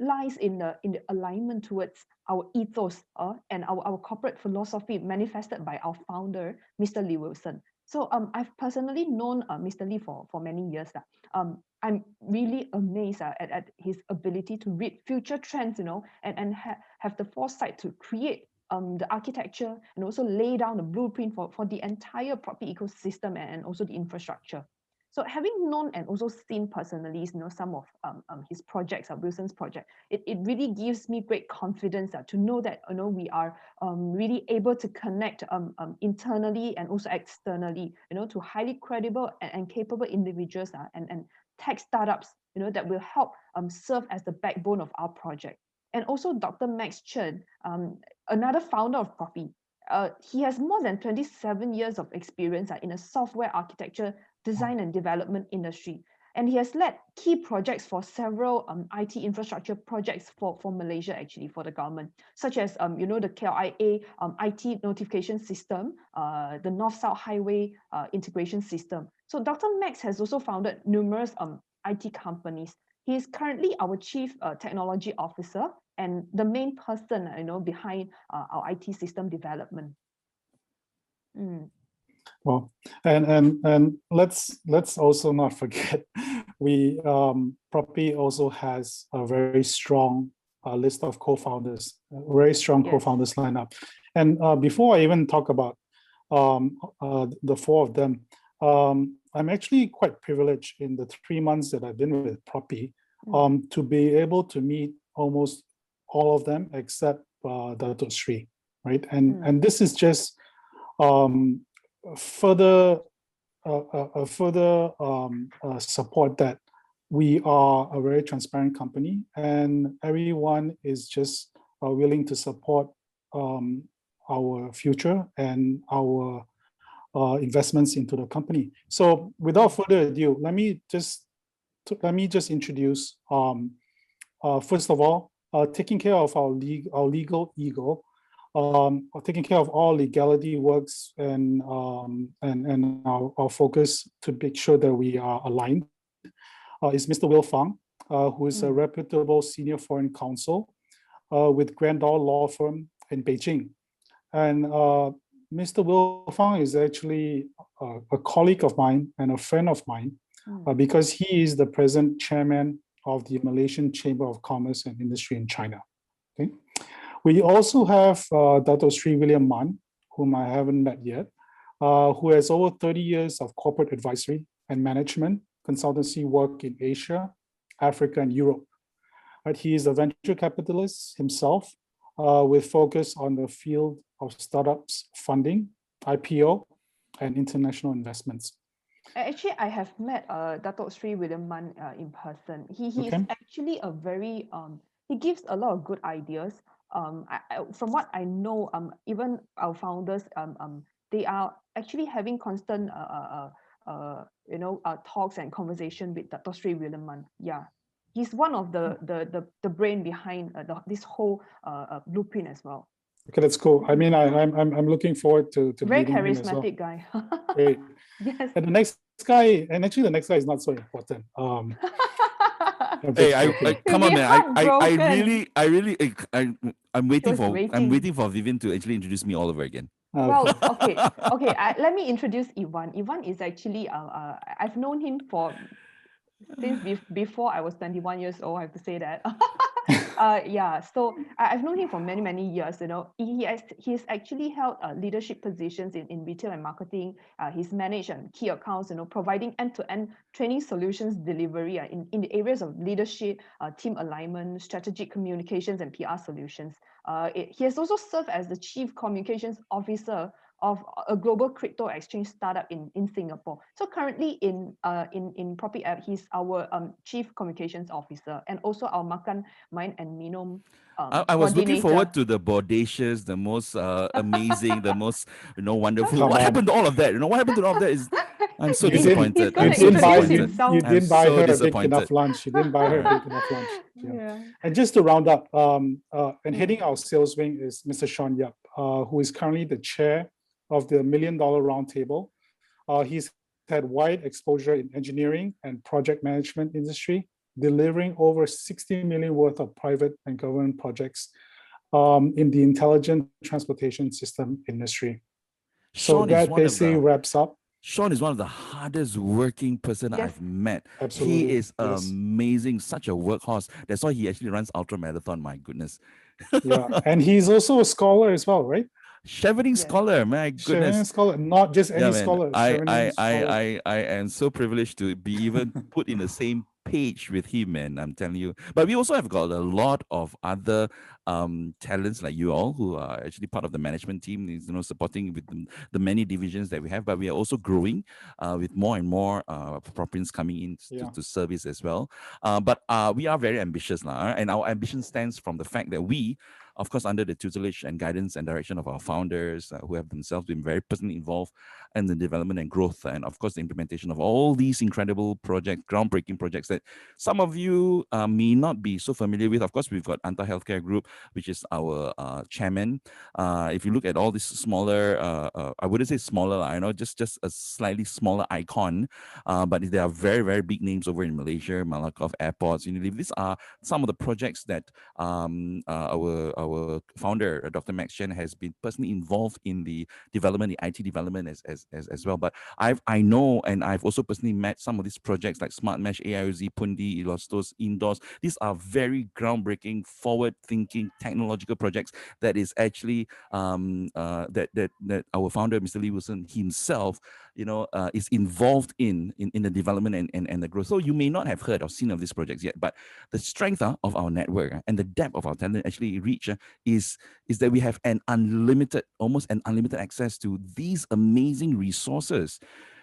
lies in the alignment towards our ethos and our corporate philosophy manifested by our founder, Mr. Lee Wilson. So I've personally known Mr. Lee for many years. I'm really amazed at his ability to read future trends, and have the foresight to create the architecture and also lay down the blueprint for the entire Proppy ecosystem and also the infrastructure. So having known and also seen personally, some of his projects, Wilson's project, it really gives me great confidence to know that we are really able to connect internally and also externally, to highly credible and capable individuals and tech startups, that will help serve as the backbone of our project. And also Dr. Max Chen, another founder of Proppy. He has more than 27 years of experience in a software architecture, design and development industry. And he has led key projects for several IT infrastructure projects for Malaysia, actually, for the government, such as, the KLIA IT notification system, the North-South Highway integration system. So Dr. Max has also founded numerous IT companies. He is currently our Chief Technology Officer and the main person, behind our IT system development. Well, and let's also not forget, we Proppy also has a very strong list of co-founders, very strong co-founders lineup. And before I even talk about the four of them, I'm actually quite privileged in the 3 months that I've been with Proppy to be able to meet almost all of them except Dato Sri, right? And this is just further support that we are a very transparent company and everyone is just willing to support our future and our investments into the company. So without further ado, let me just introduce, first of all, taking care of our legal ego, taking care of all legality works, and our focus to make sure that we are aligned, is Mr. Will Fang, who is a reputable senior foreign counsel with Grandall Law Firm in Beijing. And Mr. Will Fang is actually a colleague of mine and a friend of mine, because he is the present chairman of the Malaysian Chamber of Commerce and Industry in China. Okay. We also have Dr. Sri William Man, whom I haven't met yet, who has over 30 years of corporate advisory and management consultancy work in Asia, Africa, and Europe. But he is a venture capitalist himself, with focus on the field of startups funding, IPO, and international investments. Actually, I have met Dato Sri William Man in person. He is actually a very he gives a lot of good ideas. From what I know, even our founders, they are actually having constant talks and conversation with Dato Sri William Man. Yeah, he's one of the brain behind this whole blueprint as well. Okay, that's cool. I mean, I'm looking forward to very meeting him as well. charismatic guy. Great. Yes. And the next guy, and actually the next guy is not so important. Hey, come on, man! I'm waiting for Vivian to actually introduce me all over again. Well, okay. Let me introduce Ivan. Ivan is actually I've known him since before I was 21 years old. I have to say that. Yeah, so I've known him for many years. You know, he's actually held leadership positions in retail and marketing. He's managed key accounts, providing end-to-end training solutions delivery in the areas of leadership, team alignment, strategic communications, and PR solutions. He has also served as the chief communications officer of a global crypto exchange startup in Singapore. So currently in ProppyApp, he's our chief communications officer and also our Makan, Mind and Minum. I was looking forward to the bodacious, the most amazing, the most wonderful. What happened to all of that? What happened to all of that is I'm so disappointed. You didn't buy her a big enough lunch. You didn't buy her a big enough lunch. Yeah. And just to round up, and heading our sales wing is Mr. Sean Yap, who is currently the chair of the $1 Million Roundtable. He's had wide exposure in engineering and project management industry, delivering over 60 million worth of private and government projects in the intelligent transportation system industry. So that basically wraps up. Sean is one of the hardest working person I've met. Absolutely. He is amazing, such a workhorse. That's why he actually runs ultra marathon. My goodness. Yeah, and he's also a scholar as well, right? Chevening scholar, my goodness. Chevening scholar, not just any scholar. I am so privileged to be even put in the same page with him, man. I'm telling you. But we also have got a lot of other talents like you all who are actually part of the management team, supporting with the many divisions that we have. But we are also growing with more and more proppins coming in to service as well. But we are very ambitious now, and our ambition stems from the fact that we, of course, under the tutelage and guidance and direction of our founders, who have themselves been very personally involved in the development and growth, and of course, the implementation of all these incredible projects, groundbreaking projects that some of you may not be so familiar with. Of course, we've got Anta Healthcare Group, which is our chairman. If you look at all these smaller, I wouldn't say smaller, I know, just a slightly smaller icon, but there are very, very big names over in Malaysia, Malakoff Airports, Unilever. These are some of the projects that our founder, Dr. Max Shanne, has been personally involved in the development, the IT development as well. But I know, and I've also personally met some of these projects like Smart Mesh, AIOZ, Pundi, Ilostos, Indoors. These are very groundbreaking, forward-thinking technological projects that is actually that our founder, Mr. Lee Wilson himself, is involved in the development and the growth. So you may not have heard or seen of these projects yet, but the strength of our network and the depth of our talent actually reach is that we have almost an unlimited access to these amazing resources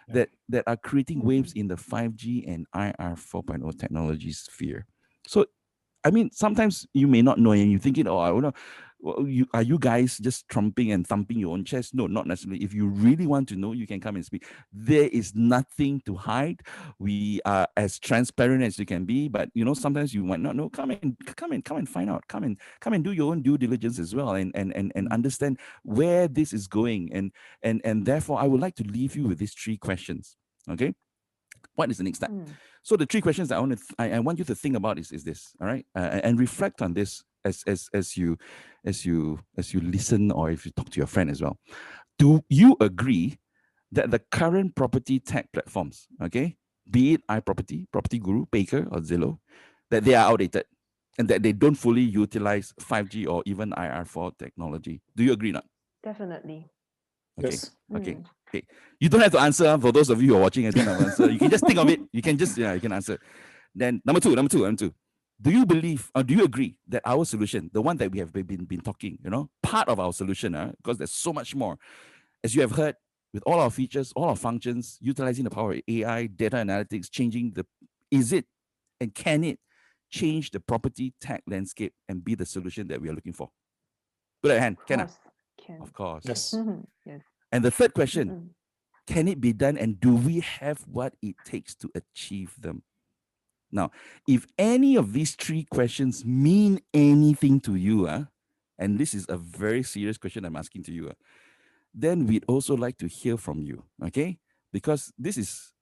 that are creating waves in the 5G and IR 4.0 technology sphere. So, I mean, sometimes you may not know and you're thinking, oh, I don't know, Well, are you guys just trumping and thumping your own chest? No, not necessarily. If you really want to know, you can come and speak. There is nothing to hide. We are as transparent as you can be, but sometimes you might not know. Come and find out. Come and do your own due diligence as well, and understand where this is going. And therefore, I would like to leave you with these 3 questions. Okay, what is the next step? So the 3 questions that I want you to think about is this, all right, and reflect on this as you listen, or if you talk to your friend as well. Do you agree that the current property tech platforms, okay, be it iProperty, Property Guru, Baker, or Zillow, that they are outdated and that they don't fully utilize 5G or even IR4 technology? Do you agree or not? Definitely. Okay. Yes. Okay. Okay. You don't have to answer. For those of you who are watching, I don't have to answer. You can just think of it. You can just, you can answer. Then number two. Do you believe or do you agree that our solution, the one that we have been talking, part of our solution, because there's so much more, as you have heard, with all our features, all our functions, utilizing the power of AI, data analytics, is it and can it change the property tech landscape and be the solution that we are looking for? Put a hand. Can. Of course. Yes. Yes. And the third question, can it be done, and do we have what it takes to achieve them? Now, if any of these 3 questions mean anything to you, and this is a very serious question I'm asking to you, then we'd also like to hear from you, okay? Because this is,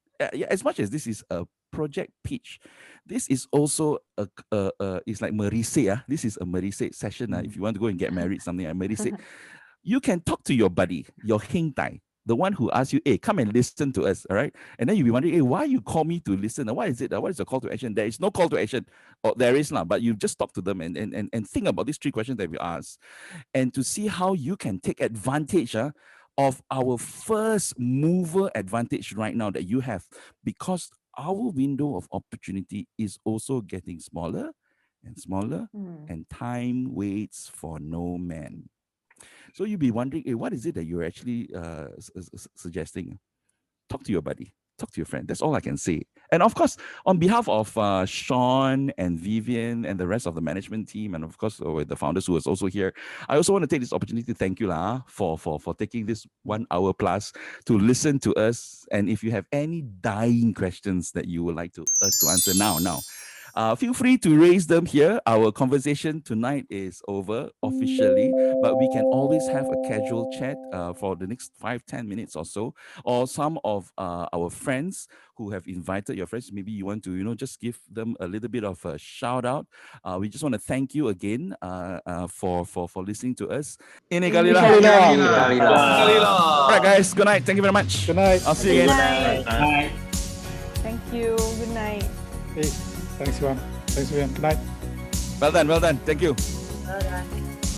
as much as this is a project pitch, this is also it's like merisik. This is a merisik session. If you want to go and get married, something like merisik. You can talk to your buddy, your heng tai, the one who asks you, hey, come and listen to us, all right? And then you'll be wondering, hey, why you call me to listen? What is it? What is the call to action? There is no call to action. Or there is not, but you just talk to them and think about these 3 questions that we asked, and to see how you can take advantage of our first mover advantage right now that you have, because our window of opportunity is also getting smaller and smaller, and time waits for no man. So you'll be wondering, hey, what is it that you're actually suggesting? Talk to your buddy. Talk to your friend. That's all I can say. And of course, on behalf of Sean and Vivian and the rest of the management team, and of course the founders who is also here, I also want to take this opportunity to thank you for taking this 1 hour plus to listen to us. And if you have any dying questions that you would like us to answer now, feel free to raise them here. Our conversation tonight is over officially, but we can always have a casual chat for the next 5-10 minutes or so. Or some of our friends who have invited your friends, maybe you want to, just give them a little bit of a shout out. We just want to thank you again for listening to us. Ini kalilah. All right, guys. Good night. Thank you very much. Good night. I'll see you again. Good night. Thank you. Good night. Hey, thanks, Ivan. Thanks, Vivian. Good night. Well done. Thank you. Well done.